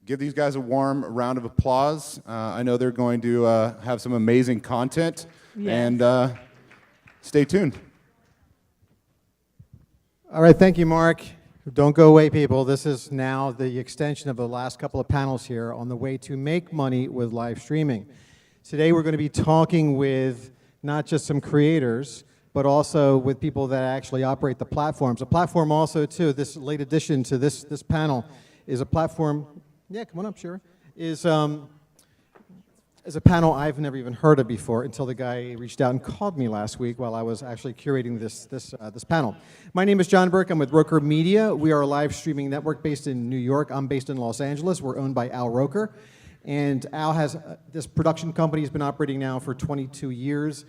give these guys a warm round of applause. I know they're going to have some amazing content, and stay tuned. All right, thank you, Mark. Don't go away, people. This is now the extension of the last couple of panels here on the way to make money with live streaming. Today we're going to be talking with not just some creators, but also with people that actually operate the platforms. A platform also, too, this late addition to this panel is a platform, yeah, come on up, Shira, is a panel I've never even heard of before until the guy reached out and called me last week while I was actually curating this panel. My name is John Burke. I'm with Roker Media. We are a live streaming network based in New York. I'm based in Los Angeles. We're owned by Al Roker. And Al has this production company has been operating now for 22 years.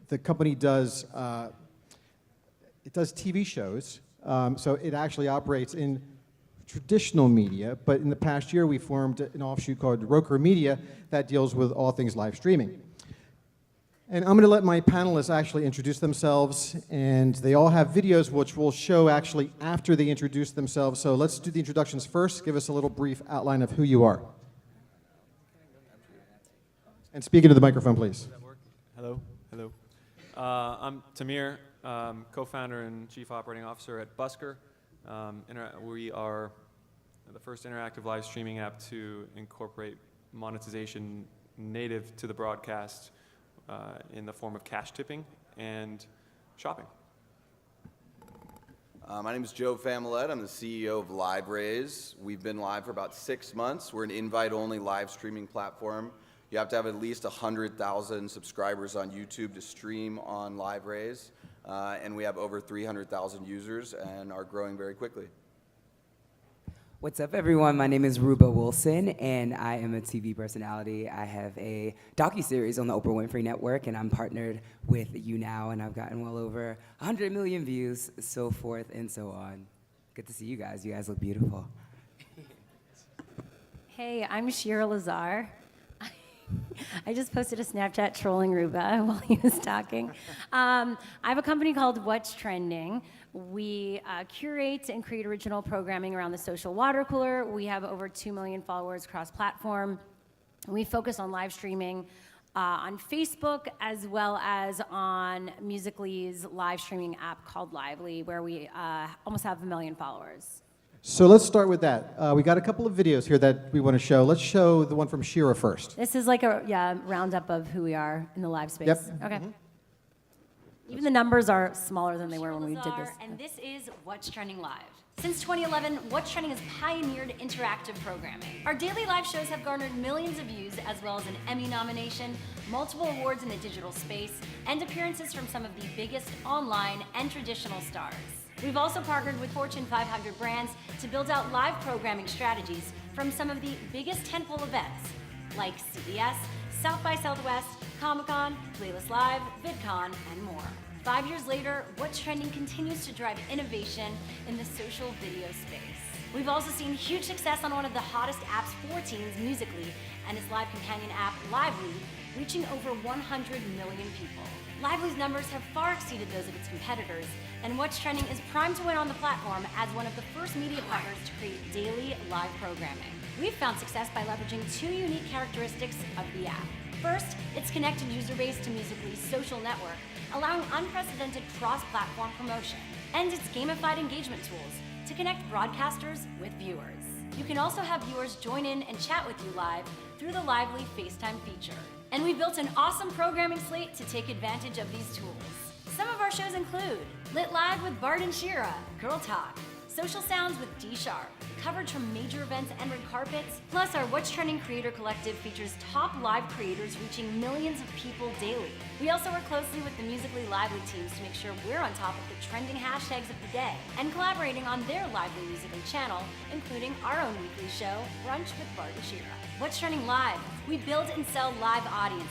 The company does TV shows, so it actually operates in traditional media, but in the past year we formed an offshoot called Roker Media that deals with all things live streaming. And I'm going to let my panelists actually introduce themselves, and they all have videos which we'll show actually after they introduce themselves. So let's do the introductions first. Give us a little brief outline of who you are. And speak into the microphone, please. Hello. I'm Tamir, co-founder and chief operating officer at Busker. We are the first interactive live streaming app to incorporate monetization native to the broadcast in the form of cash tipping and shopping. My name is Joe Familette. I'm the CEO of LiveRaise. We've been live for about 6 months. We're an invite-only live streaming platform. You have to have at least 100,000 subscribers on YouTube to stream on LiveRaise. And we have over 300,000 users and are growing very quickly. What's up, everyone? My name is Ruba Wilson, and I am a TV personality. I have a docuseries on the Oprah Winfrey Network, and I'm partnered with You Now, and I've gotten well over 100 million views, so forth and so on. Good to see you guys. You guys look beautiful. Hey, I'm Shira Lazar. I just posted a Snapchat trolling Ruba while he was talking. I have a company called What's Trending. We curate and create original programming around the social water cooler. We have over 2 million followers cross-platform. We focus on live streaming on Facebook as well as on Musical.ly's live streaming app called Lively, where we almost have 1 million followers. So let's start with that. We got a couple of videos here that we want to show. Let's show the one from Shira first. This is like a roundup of who we are in the live space. Yep. Okay. Even the numbers are smaller than they were when we did this. And this is What's Trending Live. Since 2011, What's Trending has pioneered interactive programming. Our daily live shows have garnered millions of views, as well as an Emmy nomination, multiple awards in the digital space, and appearances from some of the biggest online and traditional stars. We've also partnered with Fortune 500 brands to build out live programming strategies from some of the biggest tentpole events, like CES, South by Southwest, Comic-Con, Playlist Live, VidCon, and more. 5 years later, What's Trending continues to drive innovation in the social video space. We've also seen huge success on one of the hottest apps for teens, Musical.ly, and its live companion app, Lively, reaching over 100 million people. Lively's numbers have far exceeded those of its competitors, and What's Trending is primed to win on the platform as one of the first media partners to create daily live programming. We've found success by leveraging 2 unique characteristics of the app. First, its connected user base to Musical.ly's social network, allowing unprecedented cross-platform promotion, and its gamified engagement tools to connect broadcasters with viewers. You can also have viewers join in and chat with you live through the Lively FaceTime feature. And we built an awesome programming slate to take advantage of these tools. Some of our shows include Lit Live with Bart and Shira, Girl Talk, Social Sounds with D Sharp, coverage from major events and red carpets, plus our What's Trending Creator Collective features top live creators reaching millions of people daily. We also work closely with the Musical.ly Lively teams to make sure we're on top of the trending hashtags of the day and collaborating on their Lively Musical.ly channel, including our own weekly show, Brunch with Bart and Shira. What's Trending Live? We build and sell live audiences.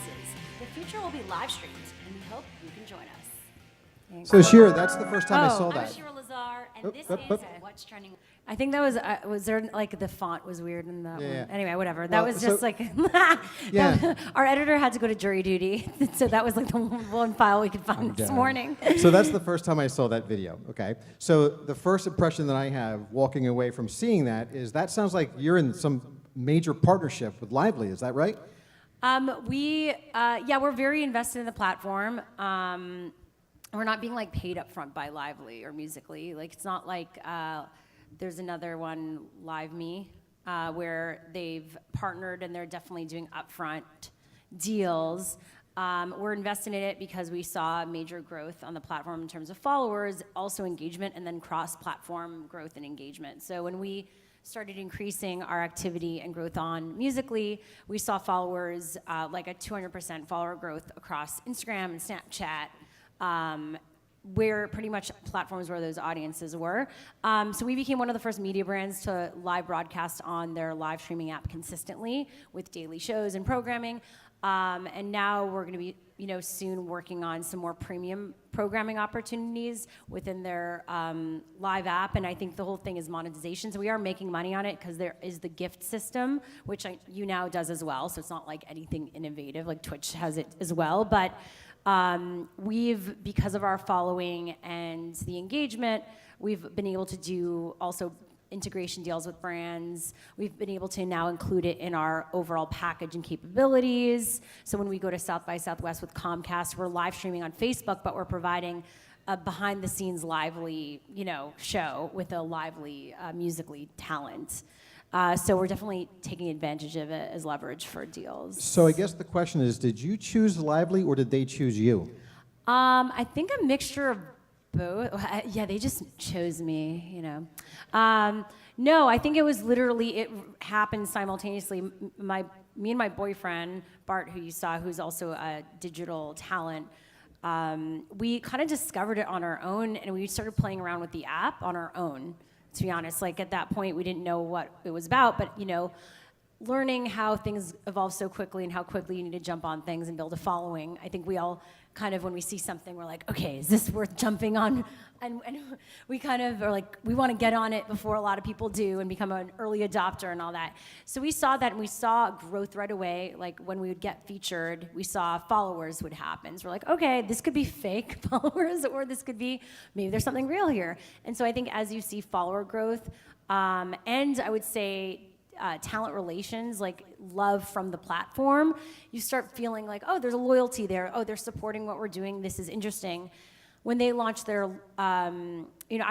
The future will be live streams, and we hope you can join us. So Shira, that's the first time I saw I'm that. Shira Lazar, and this is What's Trending. I think that was there like the font was weird in that one. Yeah. Anyway, whatever. Well, That was just so- like Yeah. our editor had to go to jury duty, so that was like the one file we could find this morning. So that's the first time I saw that video, okay? So the first impression that I have walking away from seeing that is that sounds like you're in some major partnership with Lively, is that right? We're very invested in the platform. We're not being like paid up front by Lively or Musically. Like it's not like there's another one, Live Me, where they've partnered and they're definitely doing upfront deals. We're invested in it because we saw major growth on the platform in terms of followers, also engagement, and then cross-platform growth and engagement. So when we started increasing our activity and growth on Musically, we saw followers, like a 200% follower growth across Instagram and Snapchat, where pretty much platforms where those audiences were. So we became one of the first media brands to live broadcast on their live streaming app consistently with daily shows and programming. And now we're going to be, soon working on some more premium programming opportunities within their live app. And I think the whole thing is monetization. So we are making money on it because there is the gift system, which YouNow does as well. So it's not like anything innovative, like Twitch has it as well. But because of our following and the engagement, we've been able to do also integration deals with brands. We've been able to now include it in our overall package and capabilities. So when we go to South by Southwest with Comcast, we're live streaming on Facebook, but we're providing a behind the scenes Lively, show with a Lively Musically talent. So we're definitely taking advantage of it as leverage for deals. So I guess the question is, did you choose Lively or did they choose you? I think a mixture of both. Yeah, they just chose me, No, I think it was literally, it happened simultaneously. Me and my boyfriend, Bart, who you saw, who's also a digital talent, we kind of discovered it on our own, and we started playing around with the app on our own, to be honest. Like, at that point, we didn't know what it was about, but, learning how things evolve so quickly and how quickly you need to jump on things and build a following. I think we all kind of, when we see something, we're like, okay, is this worth jumping on? And we kind of are like, we want to get on it before a lot of people do and become an early adopter and all that. So we saw that, and we saw growth right away. Like, when we would get featured, we saw followers would happen. So we're like, okay, this could be fake followers, or this could be, maybe there's something real here. And so I think as you see follower growth, and I would say talent relations, like love from the platform, you start feeling like, oh, there's a loyalty there. Oh, they're supporting what we're doing. This is interesting. When they launched their, I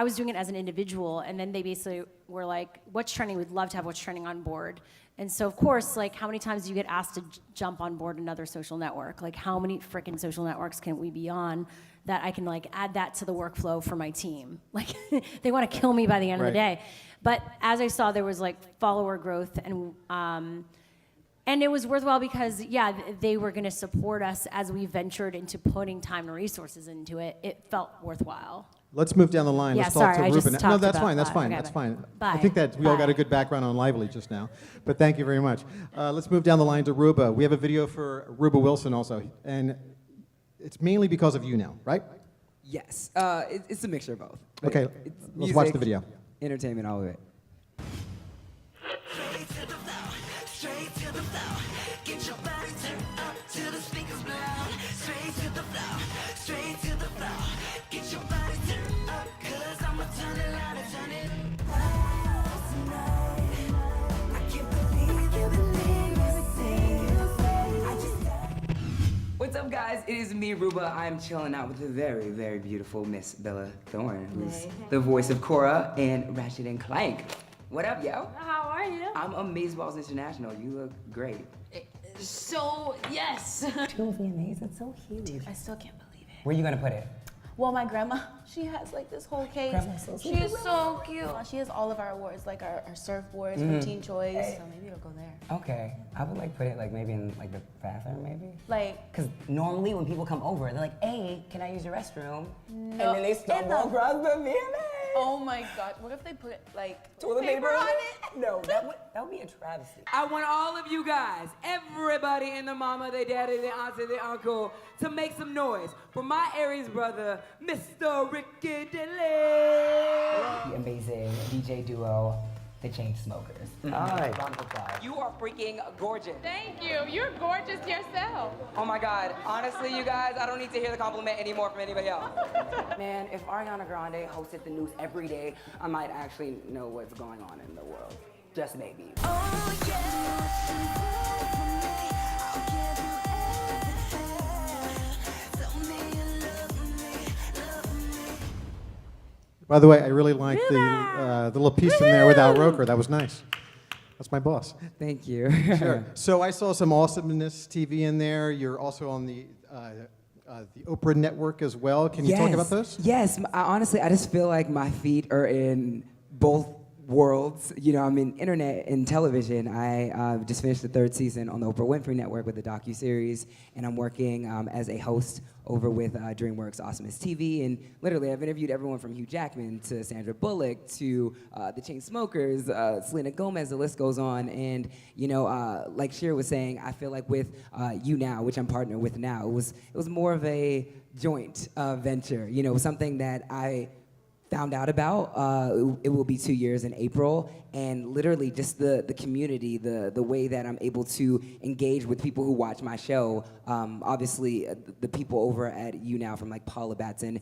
was doing it as an individual, and then they basically were like, what's trending? We'd love to have what's trending on board. And so, of course, like, how many times do you get asked to jump on board another social network? Like, how many freaking social networks can we be on that I can, like, add that to the workflow for my team? Like, they want to kill me by the end of the day. But as I saw, there was, like, follower growth, and it was worthwhile because, they were going to support us as we ventured into putting time and resources into it. It felt worthwhile. Let's move down the line. Let's talk to Ruben. No, that's fine. That's fine. Okay, That's fine. bye. I think that we all got a good background on Lively just now. But thank you very much. Let's move down the line to Ruba. We have a video for Ruba Wilson also, and it's mainly because of you now, right? Yes, it's a mixture of both. Okay, It's let's music, watch the video. entertainment, all of it. Straight to the flow, straight to the flow. Get your body turned up till the speakers blow. Straight to the flow, straight to the flow. Get your body turned up, 'cause I'ma turn it loud and turn it up tonight. I can't believe everything you say. What's up, guys? It is me, Ruba. I'm chilling out with the very, very beautiful Miss Bella Thorne, who's the voice of Cora and Ratchet and Clank. What up, yo? How are you? I'm Amazeballs International. You look great. So, yes. Two VMAs, that's so huge. I still can't believe it. Where are you gonna put it? Well, my grandma, she has like this whole case. Grandma's so She is so cute. She has all of our awards, like our surfboards for Teen Choice. So maybe it'll go there. Okay, I would like put it like maybe in like the bathroom, maybe. Like, Cause normally when people come over, they're like, "Hey, can I use your restroom?" no. And then they stumble across the VMA. Oh my God, what if they put like Toilet paper on it? No, that would be a travesty. I want all of you guys, everybody in the mama, their daddy, their auntie, their uncle, to make some noise for my Aries brother, Mr. Ricky DeLay. The amazing DJ duo, the Chainsmokers. Hi. Round of applause. You are freaking gorgeous. Thank you. You're gorgeous yourself. Oh my God. Honestly, you guys, I don't need to hear the compliment anymore from anybody else. Man, if Ariana Grande hosted the news every day, I might actually know what's going on in the world. just maybe. Oh yeah, what you want from me? I'll give you everything. Tell me you love me. By the way, I really like the little piece in there without Roker. That was nice. That's my boss. Thank you. Sure. So I saw some Awesomeness TV in there. You're also on the Oprah network as well. Can you talk about those? Yes. Honestly, I just feel like my feet are in both worlds. You know, I'm in internet and television. I just finished the 3rd season on the Oprah Winfrey Network with the docuseries, and I'm working as a host over with DreamWorks Awesomeness TV. And literally, I've interviewed everyone from Hugh Jackman to Sandra Bullock to the Chainsmokers, Selena Gomez, the list goes on. And, you know, like Shira was saying, I feel like with You Now, which I'm partnered with now, it was more of a joint venture, you know, something that I found out about. It will be 2 years in April, and literally just the community, the way that I'm able to engage with people who watch my show. Obviously, the people over at You Now, from like Paula Batson,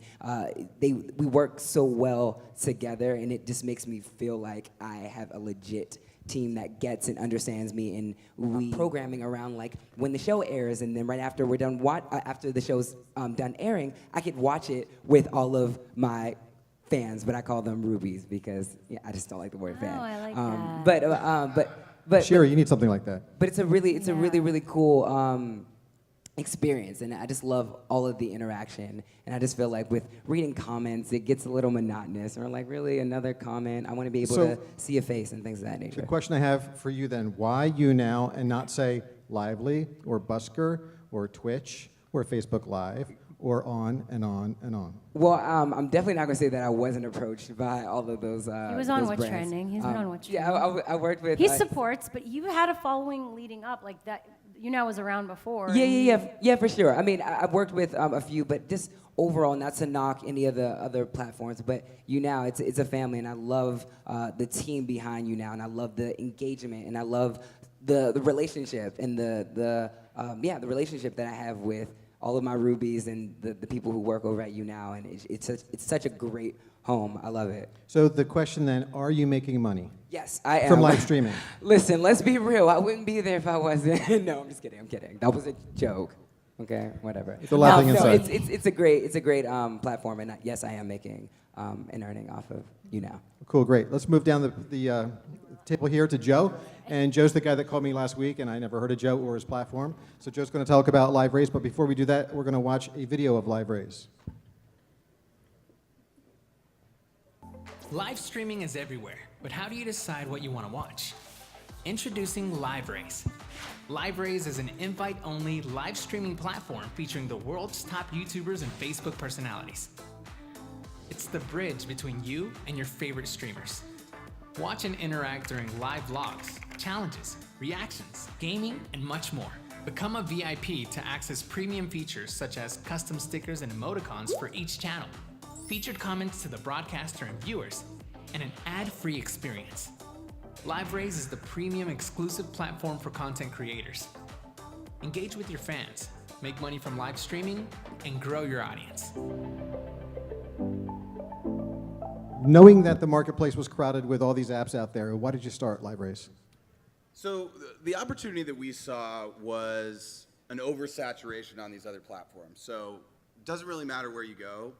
we work so well together, and it just makes me feel like I have a legit team that gets and understands me, and we programming around like when the show airs, and then right after we're done, after the show's done airing, I could watch it with all of my fans, but I call them rubies because I just don't like the word fan. Oh, I like that. But Shira, you need something like that. But it's a really cool experience, and I just love all of the interaction. And I just feel like with reading comments, it gets a little monotonous, or like really another comment. I want to be able to see a face and things of that nature. The question I have for you then: why You Now, and not say Lively or Busker or Twitch or Facebook Live? Or on and on and on. Well, I'm definitely not going to say that I wasn't approached by all of those. He was on those What's brands. Trending. He's been on What's Yeah, Trending. I worked with. He supports, but you had a following leading up like that. You Now was around before. Yeah, for sure. I mean, I've worked with a few, but just overall, not to knock any of the other platforms, but You Now, it's a family, and I love the team behind You Now, and I love the engagement, and I love the relationship, and the relationship that I have with all of my rubies and the people who work over at You Now, and it's such a great home. I love it. So the question then: are you making money? Yes, I am. From live streaming. Listen, let's be real. I wouldn't be there if I wasn't. No, I'm just kidding. I'm kidding. That was a joke. Okay, whatever. The laughing inside. It's a great platform, and yes, I am making and earning off of You Now. Cool, great. Let's move down the table here to Joe. And Joe's the guy that called me last week, and I never heard of Joe or his platform. So Joe's going to talk about Live Raise, but before we do that, we're going to watch a video of Live Raise. Live streaming is everywhere, but how do you decide what you want to watch? Introducing Live Raise. Live Raise is an invite-only live streaming platform featuring the world's top YouTubers and Facebook personalities. It's the bridge between you and your favorite streamers. Watch and interact during live vlogs, challenges, reactions, gaming, and much more. Become a VIP to access premium features such as custom stickers and emoticons for each channel, featured comments to the broadcaster and viewers, and an ad-free experience. Live Raise is the premium exclusive platform for content creators. Engage with your fans, make money from live streaming, and grow your audience. Knowing that the marketplace was crowded with all these apps out there, why did you start Live Raise? So the opportunity that we saw was an oversaturation on these other platforms. So it doesn't really matter where you go.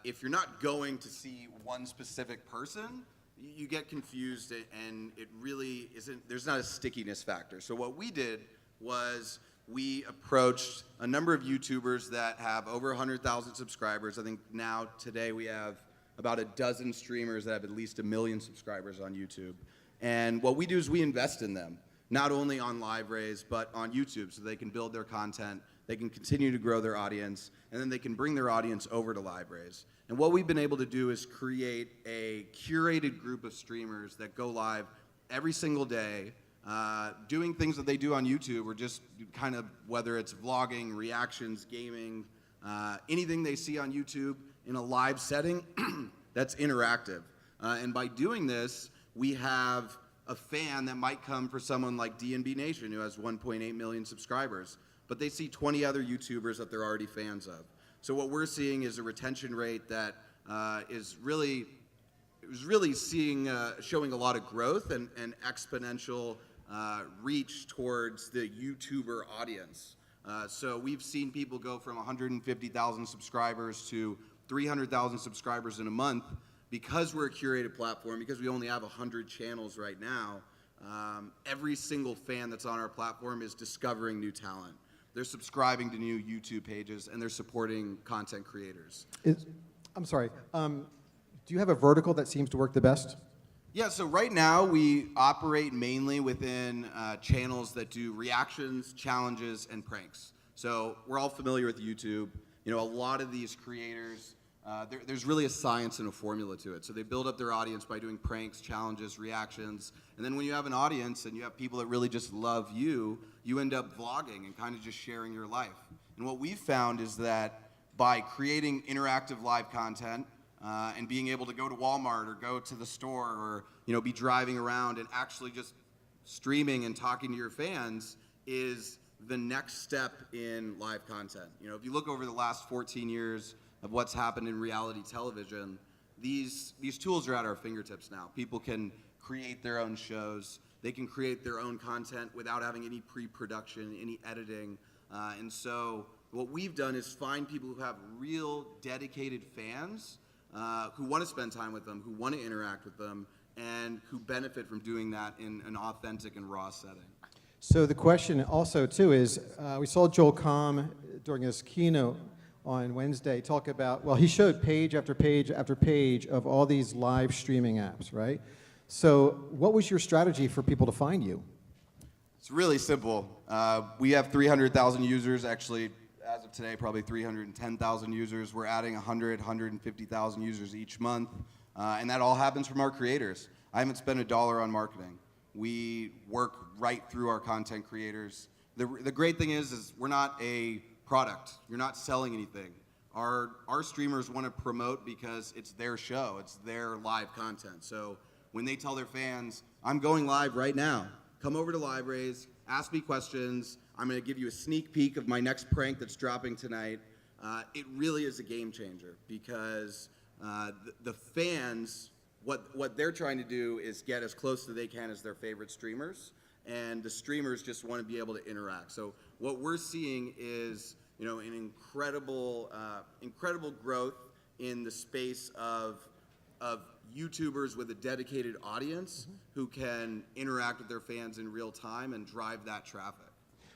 If you're not going to see one specific person, you get confused, and it really isn't, there's not a stickiness factor. So what we did was we approached a number of YouTubers that have over 100,000 subscribers. I think now, today, we have about a dozen streamers that have at least 1 million subscribers on YouTube. And what we do is we invest in them, not only on Live Raise, but on YouTube, so they can build their content, they can continue to grow their audience, and then they can bring their audience over to Live Raise. And what we've been able to do is create a curated group of streamers that go live every single day, doing things that they do on YouTube, or just kind of, whether it's vlogging, reactions, gaming, anything they see on YouTube in a live setting that's interactive. And by doing this, we have a fan that might come for someone like DNB Nation, who has 1.8 million subscribers, but they see 20 other YouTubers that they're already fans of. So what we're seeing is a retention rate that is really was really showing a lot of growth and exponential reach towards the YouTuber audience. So we've seen people go from 150,000 subscribers to 300,000 subscribers in a month because we're a curated platform, because we only have 100 channels right now. Every single fan that's on our platform is discovering new talent. They're subscribing to new YouTube pages, and they're supporting content creators. I'm sorry. Do you have a vertical that seems to work the best? Yeah, so right now we operate mainly within channels that do reactions, challenges, and pranks. So we're all familiar with YouTube. You know, a lot of these creators, there's really a science and a formula to it. So they build up their audience by doing pranks, challenges, reactions, and then when you have an audience and you have people that really just love you, you end up vlogging and kind of just sharing your life. And what we've found is that by creating interactive live content, and being able to go to Walmart or go to the store or, you know, be driving around and actually just streaming and talking to your fans is the next step in live content. You know, if you look over the last 14 years of what's happened in reality television, these tools are at our fingertips now. People can create their own shows. They can create their own content without having any pre-production, any editing. And so what we've done is find people who have real dedicated fans who want to spend time with them, who want to interact with them, and who benefit from doing that in an authentic and raw setting. So the question also, too, is we saw Joel Comm during his keynote on Wednesday talk about, well, he showed page after page after page of all these live streaming apps, right? So what was your strategy for people to find you? It's really simple. We have 300,000 users, actually, as of today, probably 310,000 users. We're adding 150,000 users each month, and that all happens from our creators. I haven't spent $1 on marketing. We work right through our content creators. The great thing is we're not a product. You're not selling anything. Our streamers want to promote because it's their show. It's their live content. So when they tell their fans, I'm going live right now, come over to LiveRaise, ask me questions, I'm going to give you a sneak peek of my next prank that's dropping tonight. It really is a game changer because the fans, what they're trying to do is get as close as they can as their favorite streamers, and the streamers just want to be able to interact. So what we're seeing is, you know, an incredible growth in the space of YouTubers with a dedicated audience who can interact with their fans in real time and drive that traffic.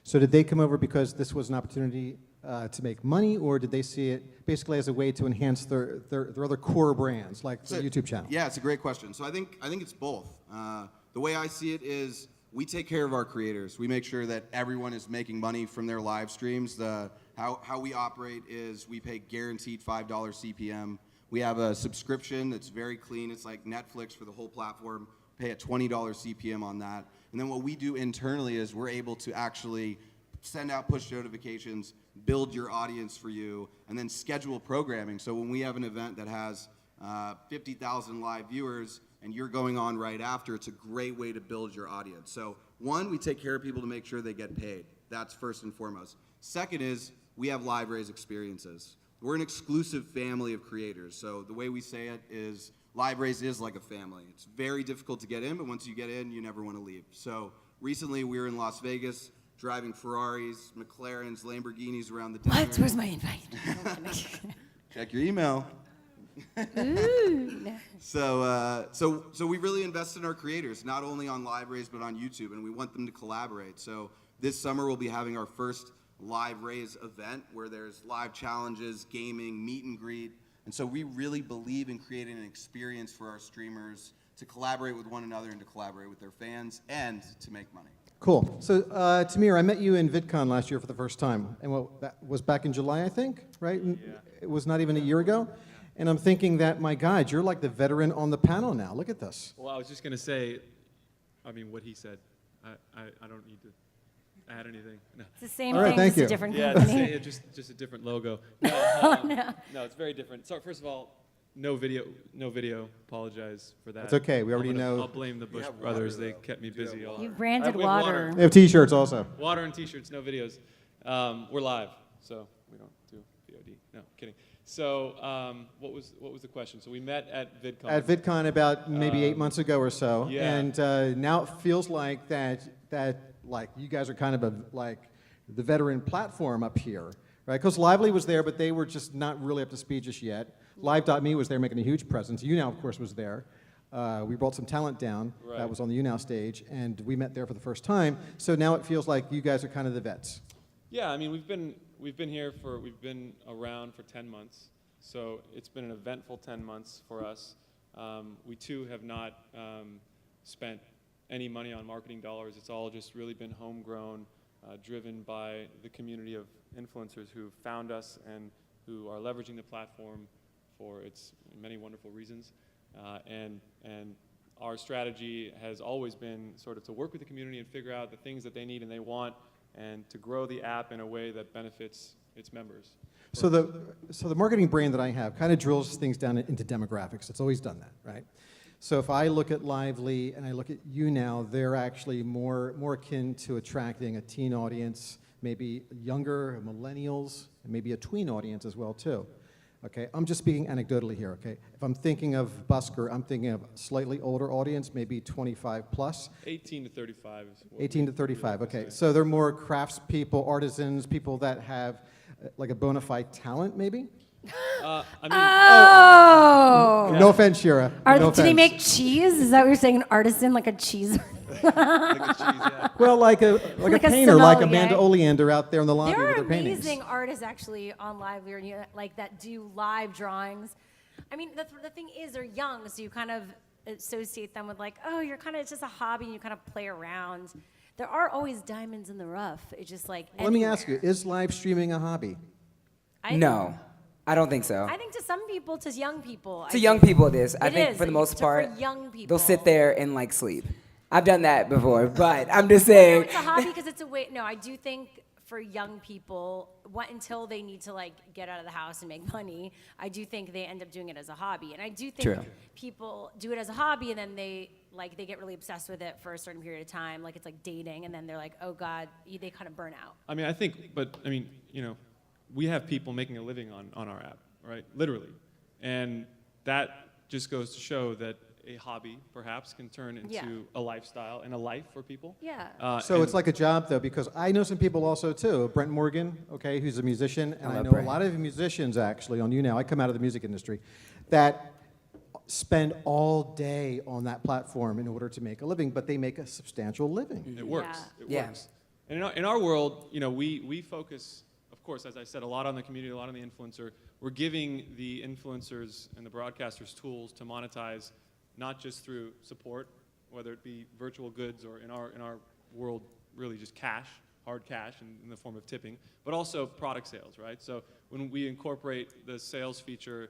So did they come over because this was an opportunity to make money, or did they see it basically as a way to enhance their other core brands, like the YouTube channel? Yeah, it's a great question. So I think it's both. The way I see it is we take care of our creators. We make sure that everyone is making money from their live streams. How we operate is we pay guaranteed $5 CPM. We have a subscription that's very clean. It's like Netflix for the whole platform. Pay a $20 CPM on that. And then what we do internally is we're able to actually send out push notifications, build your audience for you, and then schedule programming. So when we have an event that has 50,000 live viewers and you're going on right after, it's a great way to build your audience. So one, we take care of people to make sure they get paid. That's first and foremost. Second is we have LiveRaise experiences. We're an exclusive family of creators. So the way we say it is LiveRaise is like a family. It's very difficult to get in, but once you get in, you never want to leave. So recently we were in Las Vegas driving Ferraris, McLarens, Lamborghinis around the desert. What? Where's my invite? Check your email. Ooh. So we really invest in our creators, not only on LiveRaise, but on YouTube, and we want them to collaborate. So this summer we'll be having our first LiveRaise event where there's live challenges, gaming, meet and greet. And so we really believe in creating an experience for our streamers to collaborate with one another and to collaborate with their fans and to make money. Cool. So, Tamir, I met you in VidCon last year for the first time. And that was back in July, I think, right? Yeah. It was not even a year ago. And I'm thinking that, my God, you're like the veteran on the panel now. Look at this. Well, I was just going to say, I mean, what he said. I don't need to add anything. No. It's the same thing, just a different company. Yeah, just a different logo. No, no, it's very different. So first of all, no video. Apologize for that. It's okay. We already know. I'll blame the Bush brothers. They kept me busy. You branded water. They have T-shirts also. Water and T-shirts, no videos. We're live, so we don't do VOD. No, kidding. So what was the question? So we met at VidCon. At VidCon about maybe 8 months ago or so, yeah. and now it feels like that like you guys are kind of like the veteran platform up here, right? Because Lively was there, but they were just not really up to speed just yet. Live.me was there making a huge presence. YouNow, of course, was there. We brought some talent down that was on the YouNow stage, and we met there for the first time. So now it feels like you guys are kind of the vets. Yeah, I mean, we've been around for 10 months, so it's been an eventful 10 months for us. We too have not spent any money on marketing dollars. It's all just really been homegrown, driven by the community of influencers who found us and who are leveraging the platform for its many wonderful reasons. And our strategy has always been sort of to work with the community and figure out the things that they need and they want, and to grow the app in a way that benefits its members. So the marketing brain that I have kind of drills things down into demographics. It's always done that, right? So if I look at Lively and I look at YouNow, they're actually more akin to attracting a teen audience, maybe younger, millennials, and maybe a tween audience as well too. Okay, I'm just speaking anecdotally here, okay? If I'm thinking of Busker, I'm thinking of a slightly older audience, maybe 25 plus. 18 to 35 is what 18 to 35, okay. So they're more craftspeople, artisans, people that have like a bona fide talent, maybe? I mean, Oh! No offense, Shira. No Do they offense. make cheese? Is that what you're saying? An artisan, like a cheese? like a cheese, yeah. Well, like a Like a painter, like sommelier. Amanda Oleander out there in the lobby There with are her paintings. amazing artists actually on Lively, like that do live drawings. I mean, the thing is, they're young, so you kind of associate them with like, oh, it's just a hobby, and you kind of play around. There are always diamonds in the rough. It's just like Let me ask you, is live streaming a hobby? No, I don't think so. I think to some people, to young people. To young people, it is. I It think is. for the most part, For young people. they'll sit there and like sleep. I've done that before, but I'm just saying. No, it's a hobby because it's a way. No, I do think for young people, until they need to like get out of the house and make money, I do think they end up doing it as a hobby. And I do think True. people do it as a hobby and then they get really obsessed with it for a certain period of time. Like it's like dating, and then they're like, oh God, they kind of burn out. I mean, we have people making a living on our app, right? Literally. And that just goes to show that a hobby, perhaps, can turn into a lifestyle and a life for people. Yeah. So it's like a job, though, because I know some people also, too. Brent Morgan, okay, who's a musician, and I love know Brent. a lot of musicians, actually, on YouNow. I come out of the music industry, that spend all day on that platform in order to make a living, but they make a substantial living. It works. Yeah. It Yeah. works. And in our world, we focus, of course, as I said, a lot on the community, a lot on the influencer. We're giving the influencers and the broadcasters tools to monetize, not just through support, whether it be virtual goods or in our world, really just cash, hard cash in the form of tipping, but also product sales, right? So when we incorporate the sales feature,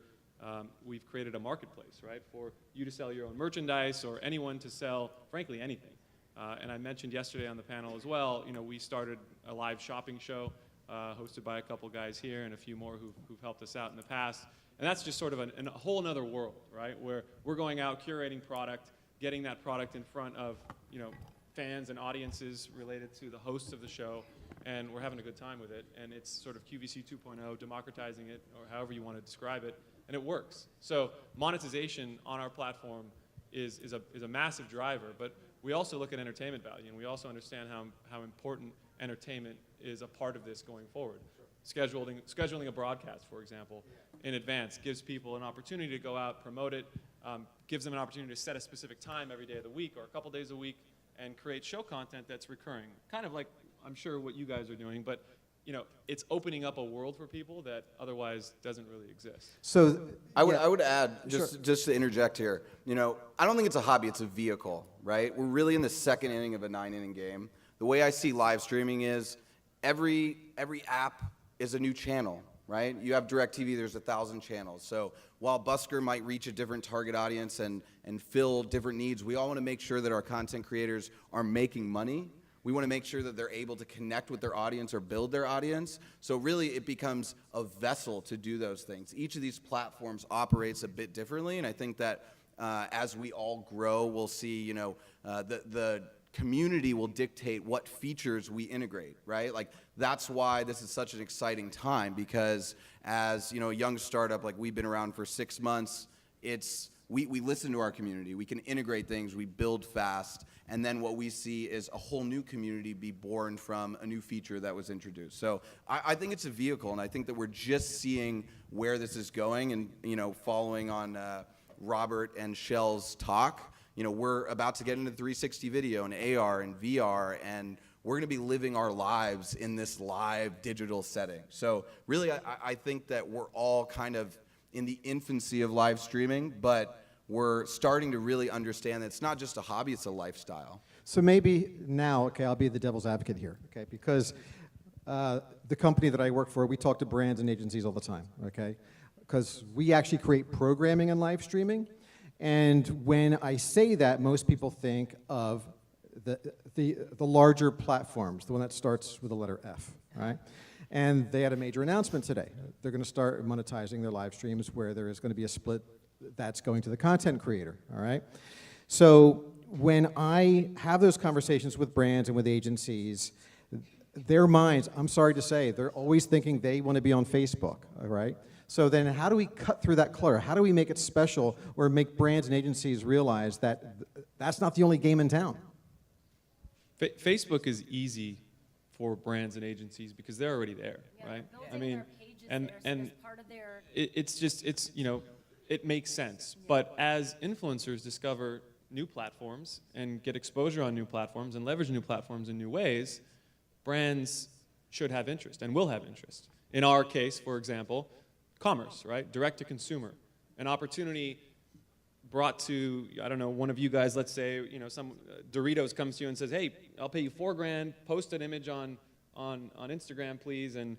we've created a marketplace, right, for you to sell your own merchandise or anyone to sell, frankly, anything. And I mentioned yesterday on the panel as well, we started a live shopping show hosted by a couple guys here and a few more who've helped us out in the past. And that's just sort of a whole other world, right, where we're going out, curating product, getting that product in front of, fans and audiences related to the hosts of the show, and we're having a good time with it. And it's sort of QVC 2.0, democratizing it, or however you want to describe it, and it works. So monetization on our platform is a massive driver, but we also look at entertainment value, and we also understand how important entertainment is a part of this going forward. Scheduling a broadcast, for example, in advance gives people an opportunity to go out, promote it, gives them an opportunity to set a specific time every day of the week or a couple days a week and create show content that's recurring. Kind of like, I'm sure, what you guys are doing, but it's opening up a world for people that otherwise doesn't really exist. So I would add, just to interject here, I don't think it's a hobby, it's a vehicle, right? We're really in the second inning of a 9-inning game. The way I see live streaming is every app is a new channel, right? You have DirecTV, there's 1,000 channels. So while Busker might reach a different target audience and fill different needs, we all want to make sure that our content creators are making money. We want to make sure that they're able to connect with their audience or build their audience. So really it becomes a vessel to do those things. Each of these platforms operates a bit differently, and I think that as we all grow, we'll see, the community will dictate what features we integrate, right? Like, that's why this is such an exciting time, because as, a young startup, like, we've been around for 6 months, we listen to our community, we can integrate things, we build fast, and then what we see is a whole new community be born from a new feature that was introduced. So I think it's a vehicle, and I think that we're just seeing where this is going, and, following on Robert and Shell's talk, we're about to get into 360 video and AR and VR, and we're going to be living our lives in this live digital setting. So really, I think that we're all kind of in the infancy of live streaming, but we're starting to really understand that it's not just a hobby, it's a lifestyle. So maybe now, okay, I'll be the devil's advocate here, okay, because the company that I work for, we talk to brands and agencies all the time, okay, because we actually create programming and live streaming. And when I say that, most people think of the larger platforms, the one that starts with the letter F, right? And they had a major announcement today. They're going to start monetizing their live streams, where there is going to be a split that's going to the content creator, all right? So when I have those conversations with brands and with agencies, their minds, I'm sorry to say, they're always thinking they want to be on Facebook, all right? So then how do we cut through that clutter? How do we make it special, or make brands and agencies realize that that's not the only game in town? Facebook is easy for brands and agencies because they're already there, right? I mean, and it makes sense. But as influencers discover new platforms and get exposure on new platforms and leverage new platforms in new ways, brands should have interest and will have interest. In our case, for example, commerce, right? Direct to consumer. An opportunity brought to, I don't know, one of you guys, let's say, some Doritos comes to you and says, hey, I'll pay you $4,000, post an image on Instagram, please, and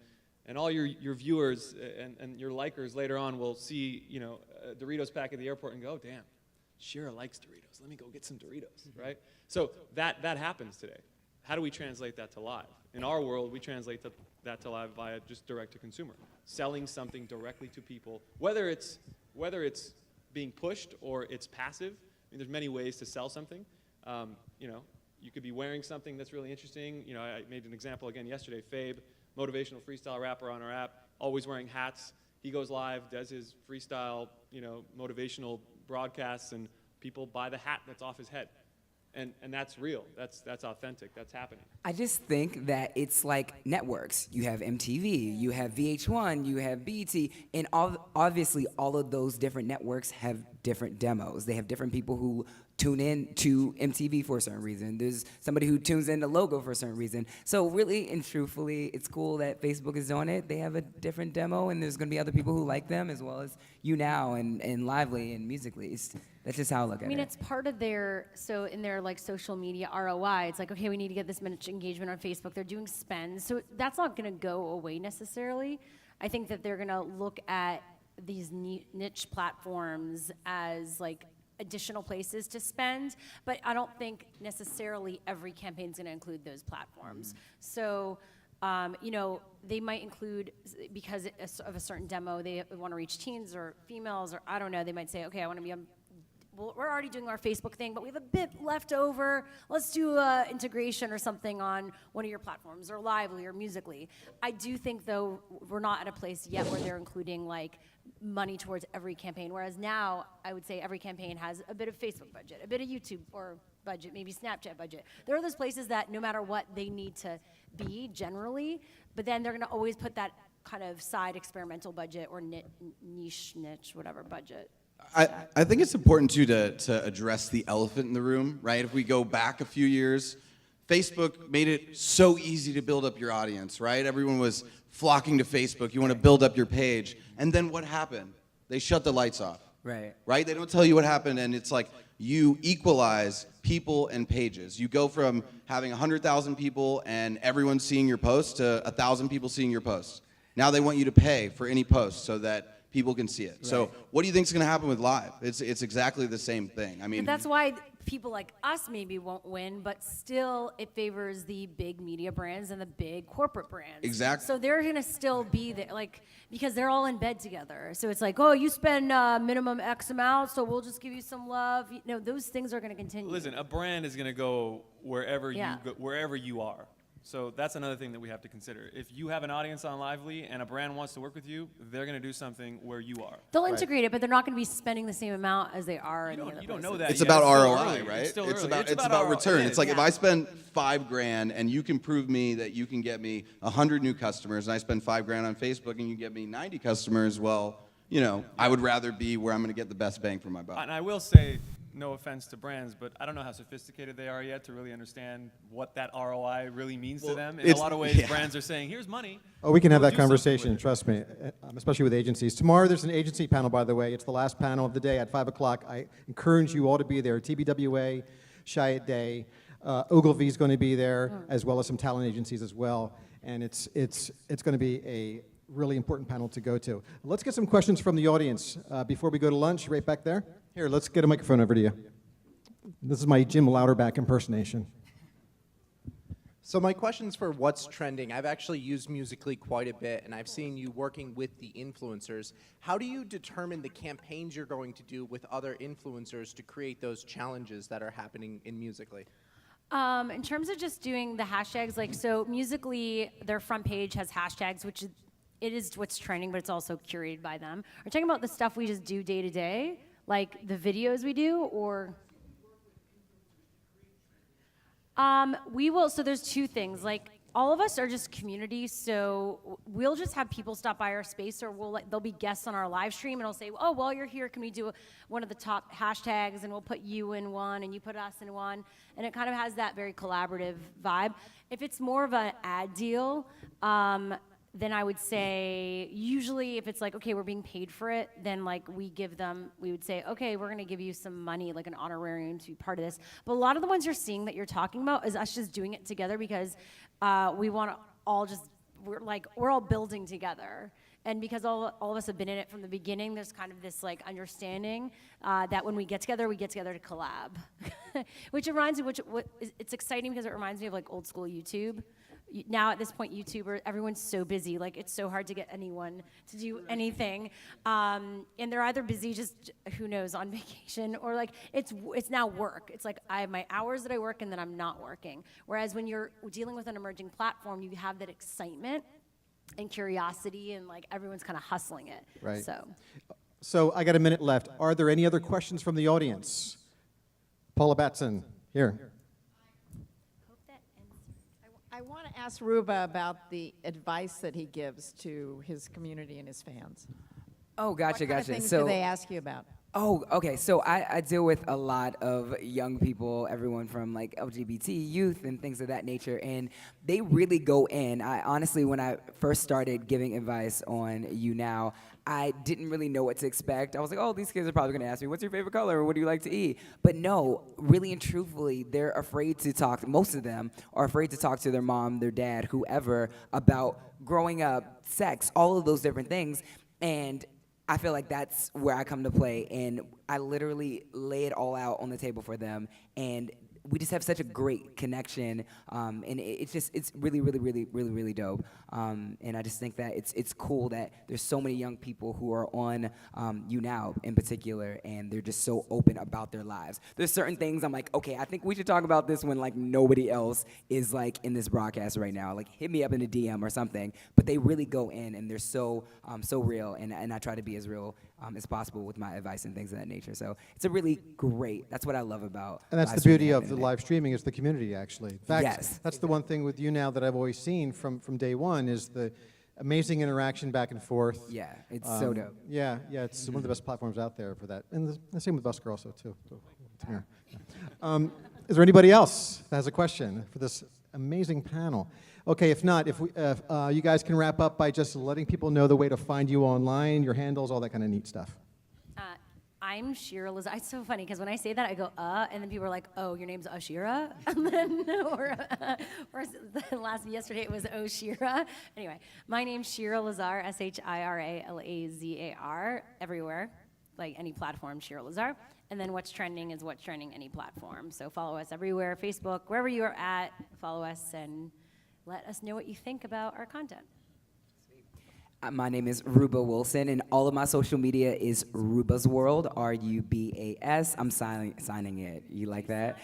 all your viewers and your likers later on will see, a Doritos pack at the airport and go, oh, damn, Shira likes Doritos. Let me go get some Doritos, right? So that happens today. How do we translate that to live? In our world, we translate that to live via just direct to consumer, selling something directly to people, whether it's being pushed or it's passive. I mean, there's many ways to sell something. You could be wearing something that's really interesting. I made an example again yesterday. Fabe, motivational freestyle rapper on our app, always wearing hats. He goes live, does his freestyle, motivational broadcasts, and people buy the hat that's off his head. And that's real. That's authentic. That's happening. I just think that it's like networks. You have MTV, you have VH1, you have BET, and obviously all of those different networks have different demos. They have different people who tune in to MTV for a certain reason. There's somebody who tunes in to Logo for a certain reason. So really and truthfully, it's cool that Facebook is doing it. They have a different demo, and there's going to be other people who like them, as well as YouNow and Lively and Musical.ly. That's just how I look at it. I mean, it's part of their like social media ROI. It's like, okay, we need to get this much engagement on Facebook. They're doing spends. So that's not going to go away necessarily. I think that they're going to look at these niche platforms as like additional places to spend, but I don't think necessarily every campaign is going to include those platforms. So, they might include, because of a certain demo, they want to reach teens or females, or I don't know, they might say, okay, I want to be on, well, we're already doing our Facebook thing, but we have a bit left over. Let's do integration or something on one of your platforms, or Lively or Musical.ly. I do think, though, we're not at a place yet where they're including like money towards every campaign, whereas now I would say every campaign has a bit of Facebook budget, a bit of YouTube or budget, maybe Snapchat budget. There are those places that no matter what they need to be generally, but then they're going to always put that kind of side experimental budget or niche, whatever budget. I think it's important, too, to address the elephant in the room, right? If we go back a few years, Facebook made it so easy to build up your audience, right? Everyone was flocking to Facebook. You want to build up your page. And then what happened? They shut the lights off. Right. Right? They don't tell you what happened, and it's like you equalize people and pages. You go from having 100,000 people and everyone seeing your post to 1,000 people seeing your post. Now they want you to pay for any post so that people can see it. Right. So what do you think is going to happen with live? It's exactly the same thing. I mean, but that's why people like us maybe won't win, but still it favors the big media brands and the big corporate brands. Exactly. So they're gonna still be there, like, because they're all in bed together. So it's like, oh, you spend minimum X amount, so we'll just give you some love. You know, those things are gonna continue. Listen, a brand is going to go wherever Yeah. you go, wherever you are. So that's another thing that we have to consider. If you have an audience on Lively and a brand wants to work with you, they're going to do something where you are. They'll integrate it, but they're not gonna be spending the same amount as they are in the other You don't know places. that It's yet. about still ROI, early. right? It's still It's early. about return. It It's like is. if I spend $5,000 and you can prove me that you can get me 100 new customers, and I spend $5,000 on Facebook and you get me 90 customers, well, you know, I would rather be where I'm going to get the best bang for my buck. And I will say, no offense to brands, but I don't know how sophisticated they are yet to really understand what that ROI really means to them. In a lot of ways, brands are saying, here's money. Oh, we can have Go that do something conversation, with it. trust me, especially with agencies. Tomorrow there's an agency panel, by the way. It's the last panel of the day at 5 o'clock. I encourage you all to be there. TBWA, Chiat Day, Ogilvy is going to be there, as well as some talent agencies as well. And it's going to be a really important panel to go to. Let's get some questions from the audience before we go to lunch, right back there. Here, let's get a microphone over to you. This is my Jim Louderback impersonation. So my question's for what's trending. I've actually used Musical.ly quite a bit, and I've seen you working with the influencers. How do you determine the campaigns you're going to do with other influencers to create those challenges that are happening in Musical.ly? In terms of just doing the hashtags, like, so Musical.ly, their front page has hashtags, which it is what's trending, but it's also curated by them. Are you talking about the stuff we just do day to day, like the videos we do, or? We will, so there's two things, like, all of us are just community, so we'll just have people stop by our space, or there'll be guests on our live stream, and I'll say, oh, while you're here, can we do one of the top hashtags, and we'll put you in one, and you put us in one, and it kind of has that very collaborative vibe. If it's more of an ad deal, then I would say, usually if it's like, okay, we're being paid for it, then like we would say, okay, we're gonna give you some money, like an honorarium to be part of this. But a lot of the ones you're seeing that you're talking about is us just doing it together because we wanna all just, we're all building together. And because all of us have been in it from the beginning, there's kind of this like understanding that when we get together to collab. Which reminds me, it's exciting because it reminds me of like old school YouTube. Now at this point, everyone's so busy, like it's so hard to get anyone to do anything. And they're either busy just, who knows, on vacation, or like it's now work. It's like I have my hours that I work and then I'm not working. Whereas when you're dealing with an emerging platform, you have that excitement and curiosity, and like everyone's kind of hustling it. Right. So I got a minute left. Are there any other questions from the audience? Paula Batson, here. I want to ask Ruba about the advice that he gives to his community and his fans. Oh, gotcha, What kind of gotcha. things So do they ask you about? Oh, okay. So I deal with a lot of young people, everyone from like LGBT youth and things of that nature, and they really go in. I honestly, when I first started giving advice on You Now, I didn't really know what to expect. I was like, oh, these kids are probably gonna ask me, what's your favorite color, or what do you like to eat? But no, really and truthfully, they're afraid to talk, most of them are afraid to talk to their mom, their dad, whoever, about growing up, sex, all of those different things. And I feel like that's where I come to play, and I literally lay it all out on the table for them, and we just have such a great connection, and it's really, really, really, really, really dope. And I just think that it's cool that there's so many young people who are on You Now in particular, and they're just so open about their lives. There's certain things I'm like, okay, I think we should talk about this when like nobody else is like in this broadcast right now. Like hit me up in a DM or something. But they really go in, and they're so real, and I try to be as real as possible with my advice and things of that nature. So it's a really great. That's what I love about. And that's the beauty of the live streaming is the community, actually. In fact, yes, that's the one thing with You Now that I've always seen from day one is the amazing interaction back and forth. Yeah, it's so dope. Yeah, it's one of the best platforms out there for that. And the same with Busker also, too. Tamir. Is there anybody else that has a question for this amazing panel? Okay, if not, if you guys can wrap up by just letting people know the way to find you online, your handles, all that kind of neat stuff. I'm Shira Lazar. It's so funny because when I say that, I go, and then people are like, oh, your name's Shira? And then, or yesterday it was Shira. Anyway, my name's Shira Lazar, SHIRA LAZAR, everywhere, like any platform, Shira Lazar. And then What's Trending is What's Trending any platform. So follow us everywhere, Facebook, wherever you are at, follow us and let us know what you think about our content. My name is Ruba Wilson, and all of my social media is Ruba's World, R-U-B-A-S. I'm signing it. You like that?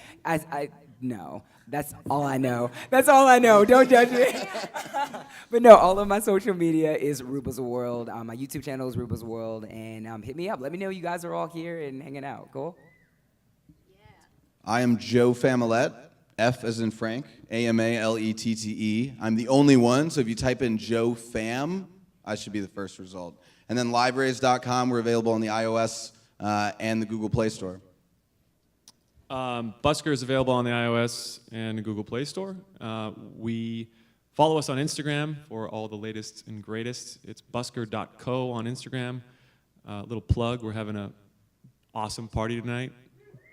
No, that's all I know. That's all I know. Don't judge me. But no, all of my social media is Ruba's World. My YouTube channel is Ruba's World, and hit me up. Let me know you guys are all here and hanging out. Cool? I am Joe Familette, F as in Frank, A-M-A-L-E-T-T-E. I'm the only one, so if you type in Joe Fam, I should be the first result. And then liveraise.com, we're available on the iOS and the Google Play Store. Busker is available on the iOS and Google Play Store. We follow us on Instagram for all the latest and greatest. It's busker.co on Instagram. Little plug, we're having an awesome party tonight.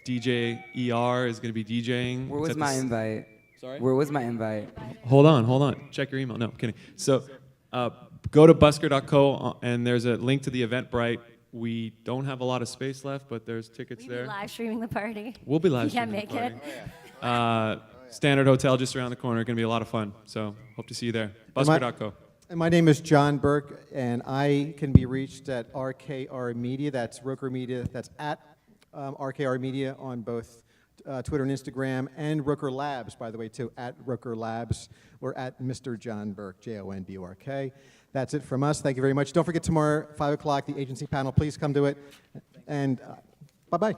DJ ER is going to be DJing. Where was my invite? Sorry? Where was my invite? Hold on. Check your email. No, I'm kidding. So go to busker.co, and there's a link to the Eventbrite. We don't have a lot of space left, but there's tickets there. We'll be live streaming the party. We'll be live You can't streaming make the party. Standard Hotel just around the corner. Going to be a lot of fun. So hope to see you there. Busker.co. And my name is John Burke, and I can be reached at RKR Media. That's Roker Media. That's at RKR Media on both Twitter and Instagram, and Rooker Labs, by the way, too, at Rooker Labs, or at Mr. John Burke, J-O-N-B-U-R-K. That's it from us. Thank you very much. Don't forget tomorrow, 5 o'clock, the agency panel. Please come to it. And bye-bye.